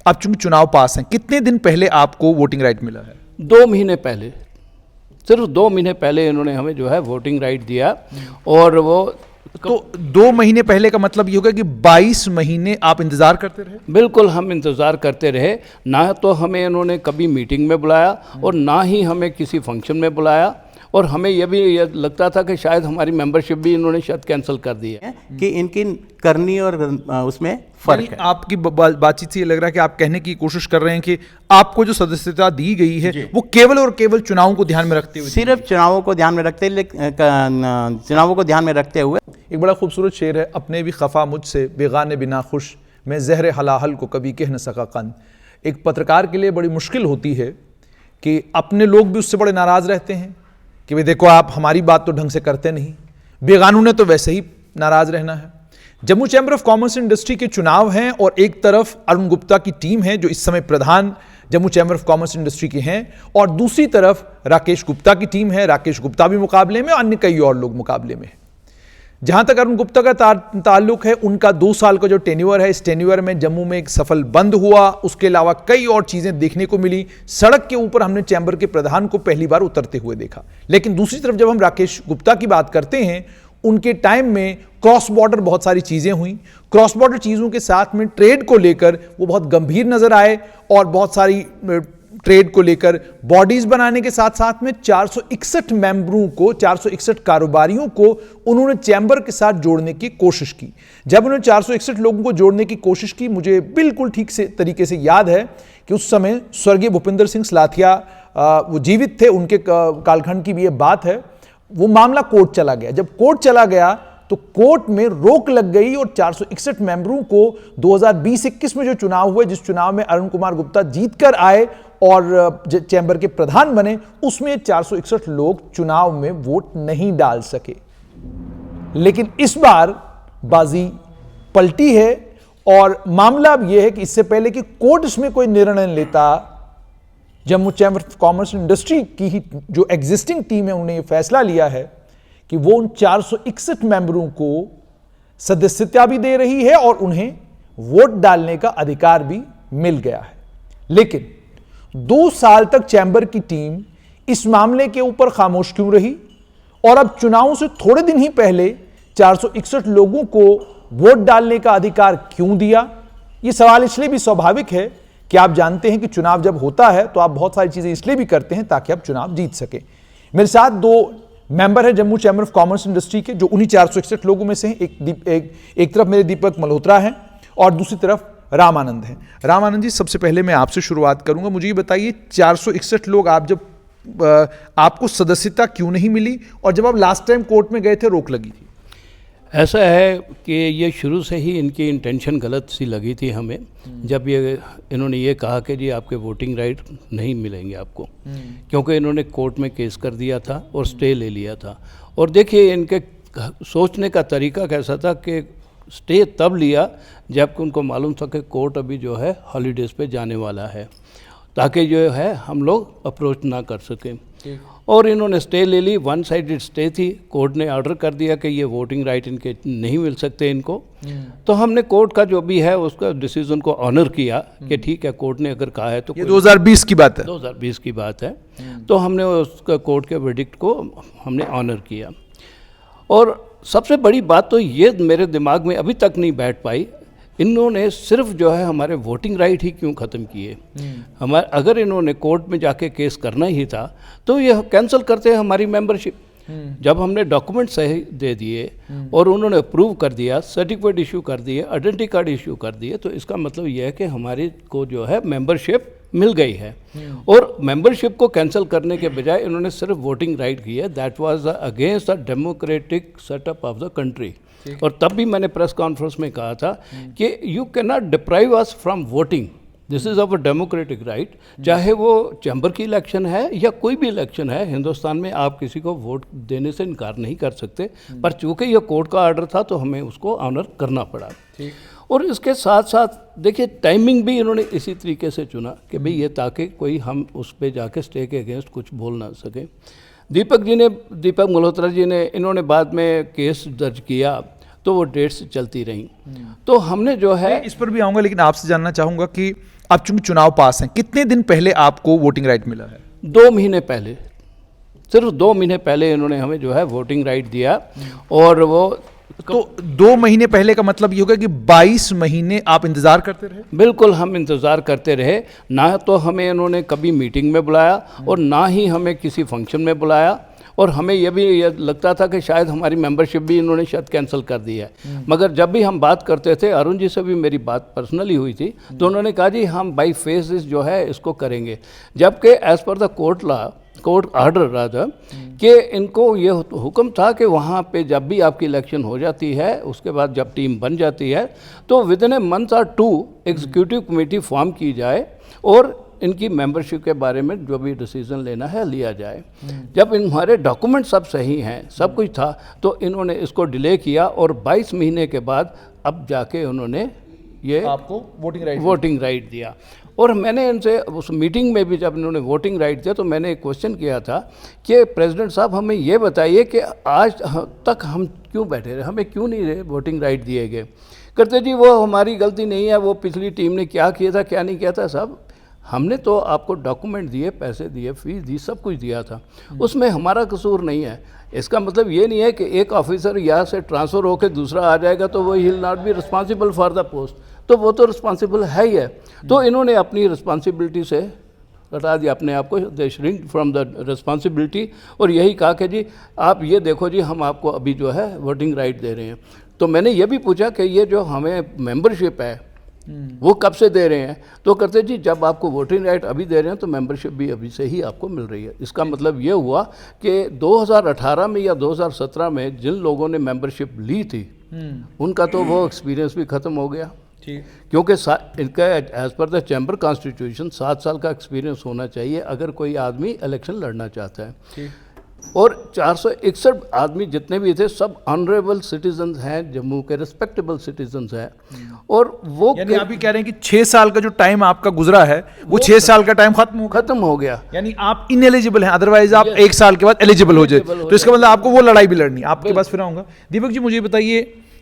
अब चूंकि चुनाव पास हैं, कितने दिन पहले आपको वोटिंग राइट मिला है? 2 महीने पहले, सिर्फ 2 महीने पहले इन्होंने हमें जो है वोटिंग राइट दिया। और वो तो 2 महीने पहले का मतलब ये होगा कि 22 महीने आप इंतजार करते रहे? बिल्कुल, हम इंतज़ार करते रहे। ना तो हमें इन्होंने कभी मीटिंग में बुलाया और ना ही हमें किसी फंक्शन में बुलाया। और हमें यह भी लगता था कि शायद हमारी मेंबरशिप भी इन्होंने शायद कैंसिल कर दी है कि इनकी करनी और उसमें फ़र्क है। आपकी बातचीत से ये लग रहा है कि आप कहने की कोशिश कर रहे हैं कि आपको जो सदस्यता दी गई है वो केवल और केवल चुनावों को ध्यान में रखते हुए, सिर्फ चुनावों को ध्यान में रखते चुनावों को ध्यान में रखते हुए। एक बड़ा खूबसूरत शेर है, अपने भी खफा मुझसे बेगाने बिना खुश, मैं जहर हलाहल को कभी कह न सका कन। एक पत्रकार के लिए बड़ी मुश्किल होती है कि अपने लोग भी उससे बड़े नाराज़ रहते हैं कि भाई देखो आप हमारी बात तो ढंग से करते नहीं, बेगानों ने तो वैसे ही नाराज़ रहना है। Jammu chamber of commerce industry के चुनाव हैं और एक तरफ अरुण गुप्ता की टीम है जो इस समय प्रधान Jammu chamber of commerce industry के हैं, और दूसरी तरफ राकेश गुप्ता की टीम है। राकेश गुप्ता भी मुकाबले में, अन्य कई और लोग मुकाबले में हैं। जहां तक अरुण गुप्ता का ताल्लुक है, उनका 2 साल का जो टेन्योर है, इस टेन्योर में जम्मू में एक सफल बंद हुआ, उसके अलावा कई और चीजें देखने को मिली। सड़क के ऊपर हमने चैम्बर के प्रधान को पहली बार उतरते हुए देखा। लेकिन दूसरी तरफ जब हम राकेश गुप्ता की बात करते हैं, उनके टाइम में क्रॉस बॉर्डर बहुत सारी चीजें हुई। क्रॉस बॉर्डर चीजों के साथ में ट्रेड को लेकर वो बहुत गंभीर नजर आए और बहुत सारी ट्रेड को लेकर बॉडीज बनाने के साथ साथ में 461 मेंबरों को, 461 कारोबारियों को उन्होंने चैम्बर के साथ जोड़ने की कोशिश की। जब उन्होंने 461 लोगों को जोड़ने की कोशिश की, मुझे बिल्कुल ठीक से तरीके से याद है कि उस समय स्वर्गीय भूपिंदर सिंह सलाथिया वो जीवित थे, उनके कालखंड की भी ये बात है। वो मामला कोर्ट चला गया। जब कोर्ट चला गया तो कोर्ट में रोक लग गई और 461 मेंबरों को 2020-21 में जो चुनाव हुए, जिस चुनाव में अरुण कुमार गुप्ता जीतकर आए और चैम्बर के प्रधान बने, उसमें 461 लोग चुनाव में वोट नहीं डाल सके। लेकिन इस बार बाजी पलटी है और मामला अब यह है कि इससे पहले कि कोर्ट इसमें कोई निर्णय लेता, Jammu chamber of commerce industry की ही जो एग्जिस्टिंग टीम है, उन्होंने यह फैसला लिया है कि वो उन 461 मेंबरों को सदस्यता भी दे रही है और उन्हें वोट डालने का अधिकार भी मिल गया है। लेकिन 2 साल तक चैम्बर की टीम इस मामले के ऊपर खामोश क्यों रही और अब चुनावों से थोड़े दिन ही पहले 461 लोगों को वोट डालने का अधिकार क्यों दिया? यह सवाल इसलिए भी स्वाभाविक है कि आप जानते हैं कि चुनाव जब होता है तो आप बहुत सारी चीजें इसलिए भी करते हैं ताकि आप चुनाव जीत सके। मेरे साथ 2 मेंबर है Jammu chamber of commerce industry के, जो उन्हीं 461 लोगों में से हैं। एक तरफ मेरे दीपक मल्होत्रा हैं और दूसरी तरफ राम आनंद हैं। राम आनंद जी, सबसे पहले मैं आपसे शुरुआत करूंगा। मुझे ये बताइए, 461 लोग आप जब आपको सदस्यता क्यों नहीं मिली और जब आप लास्ट टाइम कोर्ट में गए थे रोक लगी थी? ऐसा है कि ये शुरू से ही इनकी इंटेंशन गलत सी लगी थी हमें, जब इन्होंने ये कहा कि जी आपके वोटिंग राइट नहीं मिलेंगे आपको, क्योंकि इन्होंने कोर्ट में केस कर दिया था और स्टे ले लिया था। और देखिए इनके सोचने का तरीका कैसा था कि स्टे तब लिया जबकि उनको मालूम था कि कोर्ट अभी जो है हॉलीडेज़ पे जाने वाला है, ताकि जो है हम लोग अप्रोच ना कर सकें। और इन्होंने स्टे ले ली, 1 साइडेड स्टे थी। कोर्ट ने ऑर्डर कर दिया कि ये वोटिंग राइट इनके नहीं मिल सकते इनको। तो हमने कोर्ट का जो भी है उसका डिसीजन को ऑनर किया कि ठीक है, कोर्ट ने अगर कहा है तो। ये 2020 की बात है? 2020 की बात है। तो हमने उसका कोर्ट के वर्डिक्ट को हमने ऑनर किया। और सबसे बड़ी बात तो ये मेरे दिमाग में अभी तक नहीं बैठ पाई, इन्होंने सिर्फ जो है हमारे वोटिंग राइट ही क्यों ख़त्म किए। हमारे अगर इन्होंने कोर्ट में जाके केस करना ही था तो ये कैंसिल करते हमारी मेंबरशिप। जब हमने डॉक्यूमेंट सही दे दिए और उन्होंने अप्रूव कर दिया, सर्टिफिकेट इशू कर दिए, आइडेंटिटी कार्ड इशू कर दिए, तो इसका मतलब यह है कि हमारी को जो है मेंबरशिप मिल गई है। और मेंबरशिप को कैंसिल करने के बजाय इन्होंने सिर्फ वोटिंग राइट किया। That was against the democratic setup of the country. और तब भी मैंने प्रेस कॉन्फ्रेंस में कहा था कि you can not deprive us from voting, this is our democratic right. चाहे वो चैम्बर की इलेक्शन है या कोई भी इलेक्शन है, हिंदुस्तान में आप किसी को वोट देने से इनकार नहीं कर सकते। पर चूँकि यह कोर्ट का ऑर्डर था तो हमें उसको ऑनर करना पड़ा। और इसके साथ साथ देखिए टाइमिंग भी इन्होंने इसी तरीके से चुना कि भाई ये ताकि कोई हम उस पर जाके स्टे के अगेंस्ट कुछ बोल ना सके। दीपक मल्होत्रा जी ने इन्होंने बाद में केस दर्ज किया तो वो डेट्स चलती रहीं। तो हमने जो है इस पर भी आऊंगा, लेकिन आपसे जानना चाहूंगा कि अब चूंकि चुनाव पास हैं, कितने दिन पहले आपको वोटिंग राइट मिला है? 2 महीने पहले, सिर्फ 2 महीने पहले इन्होंने हमें जो है वोटिंग राइट दिया। और वो तो 2 महीने पहले का मतलब ये होगा कि 22 महीने आप इंतजार करते रहे? बिल्कुल, हम इंतज़ार करते रहे। ना तो हमें इन्होंने कभी मीटिंग में बुलाया और ना ही हमें किसी फंक्शन में बुलाया। और हमें ये लगता था कि शायद हमारी मेंबरशिप भी इन्होंने शायद कैंसिल कर दी है। मगर जब भी हम बात करते थे, अरुण जी से भी मेरी बात पर्सनली हुई थी, तो उन्होंने कहा जी हम बाई फेजेस जो है इसको करेंगे। जबकि as per the court order राजा कि इनको ये हुक्म था कि वहाँ पे जब भी आपकी इलेक्शन हो जाती है, उसके बाद जब टीम बन जाती है, तो विद इन ए मंथ और 2 एग्जीक्यूटिव कमेटी फॉर्म की जाए और इनकी मेंबरशिप के बारे में जो भी डिसीजन लेना है लिया जाए। जब हमारे डॉक्यूमेंट सब सही हैं, सब कुछ था, तो इन्होंने इसको डिले किया और 22 महीने के बाद अब जाके उन्होंने ये आपको वोटिंग राइट दिया। और मैंने इनसे उस मीटिंग में भी जब इन्होंने वोटिंग राइट दिया तो मैंने एक क्वेश्चन किया था कि प्रेसिडेंट साहब हमें ये बताइए कि आज तक हम क्यों बैठे रहे, हमें क्यों नहीं वोटिंग राइट दिए गए? करते जी वो हमारी गलती नहीं है, वो पिछली टीम ने क्या किया था क्या नहीं किया था। साहब हमने तो आपको डॉक्यूमेंट दिए, पैसे दिए, फीस दी, सब कुछ दिया था, उसमें हमारा कसूर नहीं है। इसका मतलब ये नहीं है कि एक ऑफिसर यहाँ से ट्रांसफ़र होकर दूसरा आ जाएगा तो वो he will not be responsible for the post, तो वो तो रिस्पॉन्सिबल है ही है। तो इन्होंने अपनी रिस्पॉन्सिबिलिटी से हटा दिया अपने आप को, दे श्रिंक फ्रॉम द रिस्पॉन्सिबिलिटी, और यही कहा कि जी आप ये देखो जी हम आपको अभी जो है वोटिंग राइट दे रहे हैं। तो मैंने ये भी पूछा कि ये जो हमें मेंबरशिप है वो कब से दे रहे हैं? तो करते जी जब आपको वोटिंग राइट अभी दे रहे हैं तो मेंबरशिप भी अभी से ही आपको मिल रही है। इसका मतलब ये हुआ कि 2018 में या 2017 में जिन लोगों ने मेंबरशिप ली थी उनका तो वो एक्सपीरियंस भी ख़त्म हो गया, क्योंकि इनका as per the chamber constitution 7 साल का एक्सपीरियंस होना चाहिए अगर कोई आदमी इलेक्शन लड़ना चाहता है। और 461 आदमी जितने भी थे सब ऑनरेबल सिटीजन्स हैं, जम्मू के रिस्पेक्टेबल सिटीजन्स हैं। और वो यानी आप ही कह रहे हैं कि 6 साल का जो टाइम आपका गुजरा है वो 6 साल का टाइम खत्म हो गया, यानी आप इनएलिजिबल हैं, अदरवाइज आप 1 साल के बाद एलिजिबल हो जाए। तो इसका मतलब आपको वो लड़ाई भी लड़नी है। आपके पास फिर आऊंगा। दीपक जी मुझे बताइए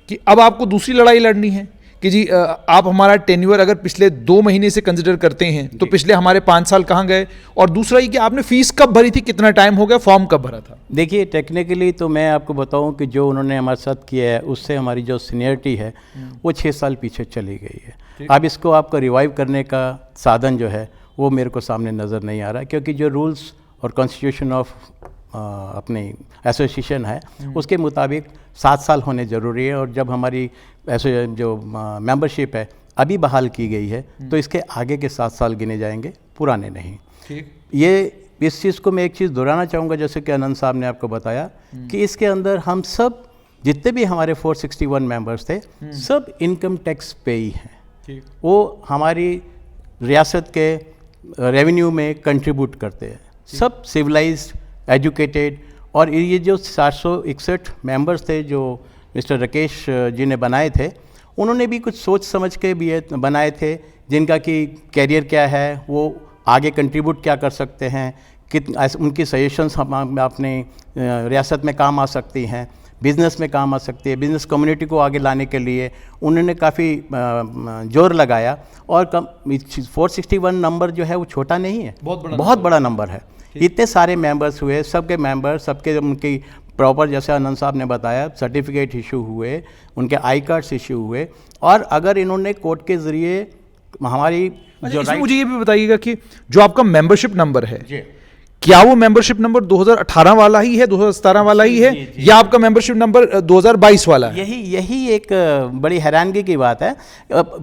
कि अब आपको दूसरी लड़ाई लड़नी है कि जी आप हमारा टेन्योर अगर पिछले 2 महीने से कंसिडर करते हैं तो पिछले हमारे 5 साल कहाँ गए, और दूसरा ये कि आपने फीस कब भरी थी, कितना टाइम हो गया, फॉर्म कब भरा था? देखिए टेक्निकली तो मैं आपको बताऊं कि जो उन्होंने हमारे साथ किया है उससे हमारी जो सीनियरिटी है वो 6 साल पीछे चली गई है। अब इसको आपको रिवाइव करने का साधन जो है वो मेरे को सामने नज़र नहीं आ रहा, क्योंकि जो रूल्स और कॉन्स्टिट्यूशन ऑफ अपनी एसोसिएशन है उसके मुताबिक 7 साल होने ज़रूरी है। और जब हमारी ऐसे जो मेंबरशिप है अभी बहाल की गई है तो इसके आगे के 7 साल गिने जाएंगे, पुराने नहीं। ठीक, ये इस चीज़ को मैं एक चीज़ दोहराना चाहूँगा, जैसे कि आनंद साहब ने आपको बताया कि इसके अंदर हम सब जितने भी हमारे 461 मेंबर्स थे सब इनकम टैक्स पेई हैं, वो हमारी रियासत के रेवेन्यू में कंट्रीब्यूट करते हैं, सब सिविलाइज्ड, एजुकेटेड। और ये जो 461 मेंबर्स थे जो मिस्टर राकेश जी ने बनाए थे, उन्होंने भी कुछ सोच समझ के भी बनाए थे, जिनका कि कैरियर क्या है, वो आगे कंट्रीब्यूट क्या कर सकते हैं, उनकी सजेशंस हम अपने रियासत में काम आ सकती हैं, बिज़नेस में काम आ सकती है। बिज़नेस कम्युनिटी को आगे लाने के लिए उन्होंने काफ़ी जोर लगाया। और 461 नंबर जो है वो छोटा नहीं है, बहुत बड़ा नंबर है। इतने सारे मेंबर्स हुए, सबके मेंबर, सबके उनकी प्रॉपर, जैसे आनंद साहब ने बताया, सर्टिफिकेट इशू हुए, उनके आई कार्ड्स इशू हुए। और अगर इन्होंने कोर्ट के ज़रिए हमारी जो मुझे ये भी बताइएगा कि जो आपका मेंबरशिप नंबर है क्या वो मेंबरशिप नंबर 2018 वाला ही है, 2017 वाला ही है, या आपका मेंबरशिप नंबर 2022 वाला है? यही एक बड़ी हैरानगी की बात है।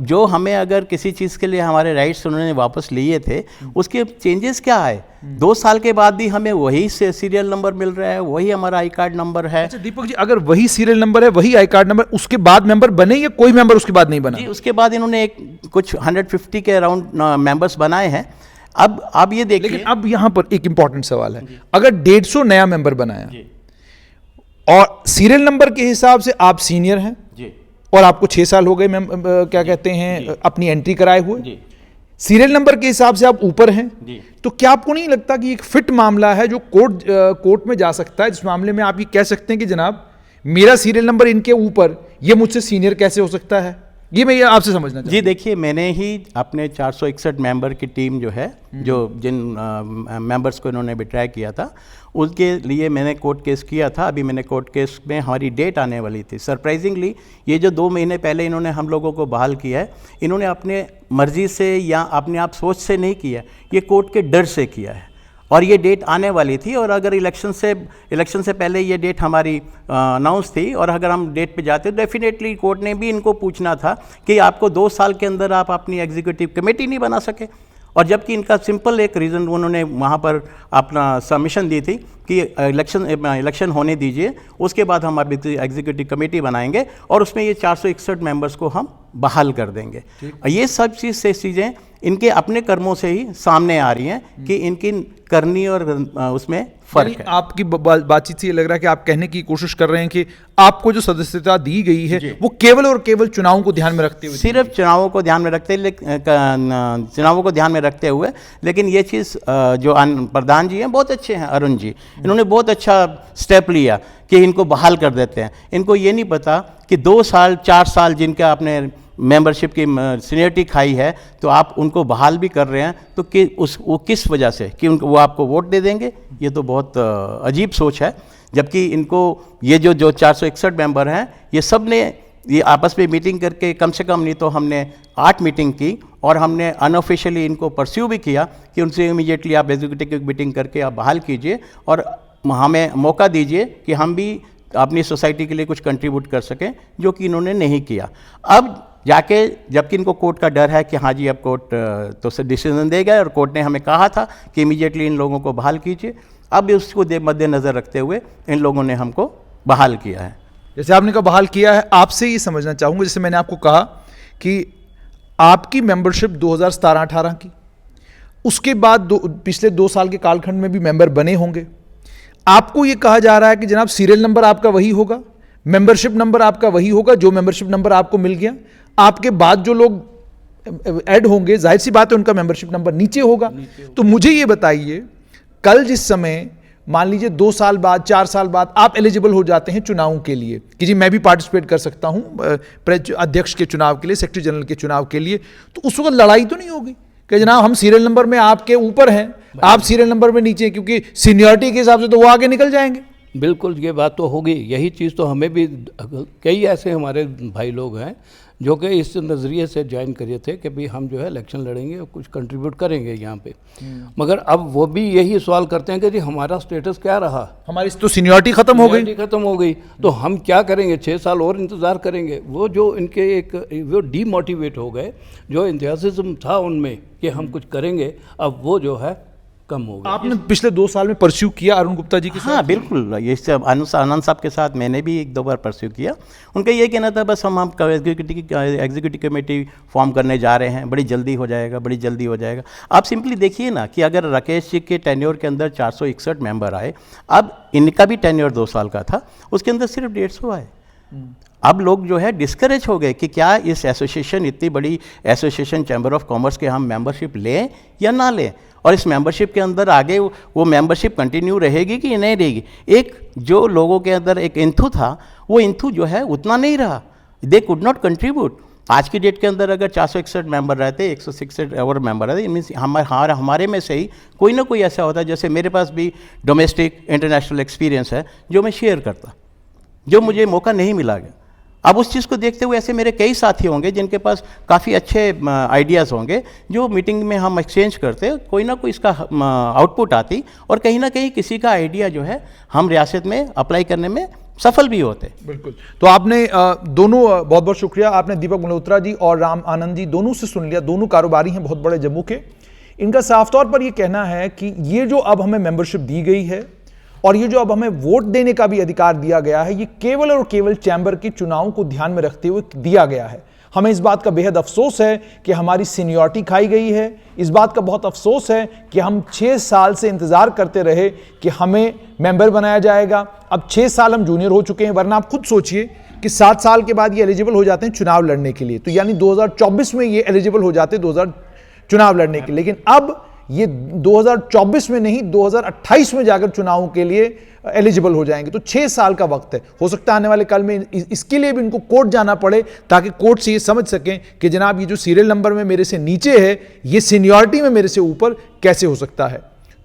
जो हमें अगर किसी चीज़ के लिए हमारे राइट्स उन्होंने वापस लिए थे उसके चेंजेस क्या है? 2 साल के बाद भी हमें वही से सीरियल नंबर मिल रहा है, वही हमारा आई कार्ड नंबर है। अच्छा दीपक जी, अगर वही सीरियल नंबर है, वही आई कार्ड नंबर, उसके बाद मेंबर बने या कोई मेंबर उसके बाद नहीं बना? जी, उसके बाद इन्होंने एक कुछ 150 के अराउंड मेंबर्स बनाए हैं। अब आप ये देखिए, लेकिन अब यहां पर एक इंपॉर्टेंट सवाल है, अगर 150 नया मेंबर बनाया और सीरियल नंबर के हिसाब से आप सीनियर हैं जी, और आपको 6 साल हो गए क्या कहते हैं अपनी एंट्री कराए हुए, सीरियल नंबर के हिसाब से आप ऊपर हैं, तो क्या आपको नहीं लगता कि एक फिट मामला है जो कोर्ट में जा सकता है, जिस मामले में आप ये कह सकते हैं कि जनाब मेरा सीरियल नंबर इनके ऊपर, ये मुझसे सीनियर कैसे हो सकता है, ये मैं ये आपसे समझना चाहता जी देखिए, मैंने ही अपने 461 मेंबर की टीम जो है, जो जिन मेंबर्स को इन्होंने बिट्राई किया था, उसके लिए मैंने कोर्ट केस किया था। अभी मैंने कोर्ट केस में हमारी डेट आने वाली थी। सरप्राइजिंगली ये जो 2 महीने पहले इन्होंने हम लोगों को बहाल किया है, इन्होंने अपने मर्जी से या अपने आप सोच से नहीं किया, ये कोर्ट के डर से किया है। और ये डेट आने वाली थी, और अगर इलेक्शन से पहले ये डेट हमारी अनाउंस थी, और अगर हम डेट पे जाते तो डेफिनेटली कोर्ट ने भी इनको पूछना था कि आपको 2 साल के अंदर आप अपनी एग्जीक्यूटिव कमेटी नहीं बना सके। और जबकि इनका सिंपल एक रीज़न उन्होंने वहाँ पर अपना सबमिशन दी थी कि इलेक्शन होने दीजिए, उसके बाद हम अब एग्जीक्यूटिव कमेटी बनाएंगे और उसमें ये 461 मेंबर्स को हम बहाल कर देंगे। ये सब चीज़ें इनके अपने कर्मों से ही सामने आ रही हैं कि इनकी करनी और उसमें फर्क है। आपकी बातचीत से ये लग रहा है कि आप कहने की कोशिश कर रहे हैं कि आपको जो सदस्यता दी गई है वो केवल और केवल चुनावों को ध्यान में रखते हुए, सिर्फ चुनावों को ध्यान में रखते हुए, लेकिन ये चीज़ जो प्रधान जी हैं बहुत अच्छे हैं, अरुण जी, इन्होंने बहुत अच्छा स्टेप लिया कि इनको बहाल कर देते हैं। इनको ये नहीं पता कि 2 साल 4 साल जिनका आपने मेंबरशिप की सीनियरिटी खाई है, तो आप उनको बहाल भी कर रहे हैं, तो वो किस वजह से कि वो आपको वोट दे देंगे? ये तो बहुत अजीब सोच है। जबकि इनको ये जो 461 मेंबर हैं, ये सब ने ये आपस में मीटिंग करके, कम से कम नहीं तो हमने 8 मीटिंग की, और हमने अनऑफिशियली इनको परस्यू भी किया कि उनसे इमीडिएटली आप एग्जीक्यूटिव की मीटिंग करके आप बहाल कीजिए और हमें मौका दीजिए कि हम भी अपनी सोसाइटी के लिए कुछ कंट्रीब्यूट कर सकें, जो कि इन्होंने नहीं किया। अब जाके, जबकि इनको कोर्ट का डर है कि हाँ जी अब कोर्ट तो डिसीजन देगा, और कोर्ट ने हमें कहा था कि इमीडिएटली इन लोगों को बहाल कीजिए, अब उसको मद्देनज़र रखते हुए इन लोगों ने हमको बहाल किया है। जैसे आपने कहा बहाल किया है, आपसे ये समझना चाहूँगा, जैसे मैंने आपको कहा कि आपकी मेंबरशिप 2017-18 की, उसके बाद पिछले 2 साल के कालखंड में भी मेंबर बने होंगे। आपको ये कहा जा रहा है कि जनाब सीरियल नंबर आपका वही होगा, मेंबरशिप नंबर आपका वही होगा, जो मेंबरशिप नंबर आपको मिल गया, आपके बाद जो लोग ऐड होंगे जाहिर सी बात है उनका मेंबरशिप नंबर नीचे होगा। तो मुझे ये बताइए, कल जिस समय मान लीजिए 2 साल बाद 4 साल बाद आप एलिजिबल हो जाते हैं चुनाव के लिए कि जी मैं भी पार्टिसिपेट कर सकता हूं अध्यक्ष के चुनाव के लिए, सेक्रेटरी जनरल के चुनाव के लिए, तो उस वक्त लड़ाई तो नहीं होगी कि जनाब हम सीरियल नंबर में आपके ऊपर हैं, आप सीरियल नंबर में नीचे, क्योंकि सीनियरिटी के हिसाब से तो वो आगे निकल जाएंगे। बिल्कुल, ये बात तो होगी। यही चीज़ तो हमें भी, कई ऐसे हमारे भाई लोग हैं जो कि इस नज़रिए से ज्वाइन करे थे कि भाई हम जो है इलेक्शन लड़ेंगे और कुछ कंट्रीब्यूट करेंगे यहाँ पे, मगर अब वो भी यही सवाल करते हैं कि जी हमारा स्टेटस क्या रहा, हमारी तो सीनियरिटी खत्म हो गई, तो हम क्या करेंगे, 6 साल और इंतज़ार करेंगे। वो जो इनके वो डीमोटिवेट हो गए, जो एंथुसियाज्म था उनमें कि हम कुछ करेंगे, अब वो जो है कम हो गया। आपने पिछले 2 साल में परस्यू किया अरुण गुप्ता जी के साथ? हाँ बिल्कुल, ये सब आनंद साहब के साथ मैंने भी 1-2 बार परस्यू किया। उनका ये कहना था बस हम एग्जीक्यूटिव कमेटी फॉर्म करने जा रहे हैं, बड़ी जल्दी हो जाएगा। आप सिंपली देखिए ना कि अगर राकेश जी के टेन्योर के अंदर 461 मेंबर आए, अब इनका भी टेन्योर 2 साल का था, उसके अंदर सिर्फ 150 आए। अब लोग जो है डिस्करेज हो गए कि क्या इस एसोसिएशन, इतनी बड़ी एसोसिएशन चैम्बर ऑफ कॉमर्स के हम मेंबरशिप लें या ना लें, और इस मेंबरशिप के अंदर आगे वो मेंबरशिप कंटिन्यू रहेगी कि नहीं रहेगी। एक जो लोगों के अंदर एक इंथू था, वो इंथू जो है उतना नहीं रहा, दे कुड नॉट कंट्रीब्यूट। आज की डेट के अंदर अगर 461 मेंबर रहते, 166 और मेंबर रहते, मीन्स हमारे में से ही कोई ना कोई ऐसा होता है, जैसे मेरे पास भी डोमेस्टिक इंटरनेशनल एक्सपीरियंस है जो मैं शेयर करता, जो मुझे मौका नहीं मिला गया। अब उस चीज़ को देखते हुए ऐसे मेरे कई साथी होंगे जिनके पास काफ़ी अच्छे आइडियाज़ होंगे, जो मीटिंग में हम एक्सचेंज करते, कोई ना कोई इसका आउटपुट आती, और कहीं ना कहीं किसी का आइडिया जो है हम रियासत में अप्लाई करने में सफल भी होते। बिल्कुल। तो आपने दोनों, बहुत बहुत शुक्रिया, आपने दीपक मल्होत्रा जी और राम आनंद जी दोनों से सुन लिया। दोनों कारोबारी हैं बहुत बड़े जम्मू के। इनका साफ तौर पर यह कहना है कि ये जो अब हमें मेंबरशिप दी गई है और ये जो अब हमें वोट देने का भी अधिकार दिया गया है, ये केवल और केवल चैम्बर के चुनाव को ध्यान में रखते हुए दिया गया है। हमें इस बात का बेहद अफसोस है कि हमारी सीनियरिटी खाई गई है। इस बात का बहुत अफसोस है कि हम 6 साल से इंतजार करते रहे कि हमें मेंबर बनाया जाएगा। अब 6 साल हम जूनियर हो चुके हैं, वरना आप खुद सोचिए कि 7 साल के बाद ये एलिजिबल हो जाते हैं चुनाव लड़ने के लिए, तो यानी 2024 में ये एलिजिबल हो जाते 2000 चुनाव लड़ने के लिए। लेकिन अब ये 2024 में नहीं 2028 में जाकर चुनावों के लिए एलिजिबल हो जाएंगे। तो 6 साल का वक्त है, हो सकता है आने वाले काल में इसके लिए भी इनको कोर्ट जाना पड़े, ताकि कोर्ट से ये समझ सकें कि जनाब ये जो सीरियल नंबर में मेरे से नीचे है, ये सीनियरिटी में मेरे से ऊपर कैसे हो सकता है।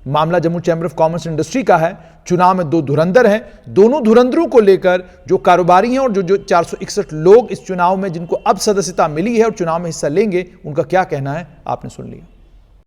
मामला Jammu chamber of commerce industry का है। चुनाव में 2 धुरंधर हैं, दोनों धुरंधरों को लेकर जो कारोबारी हैं और जो 461 लोग इस चुनाव में जिनको अब सदस्यता मिली है और चुनाव में हिस्सा लेंगे, उनका क्या कहना है आपने सुन लिया।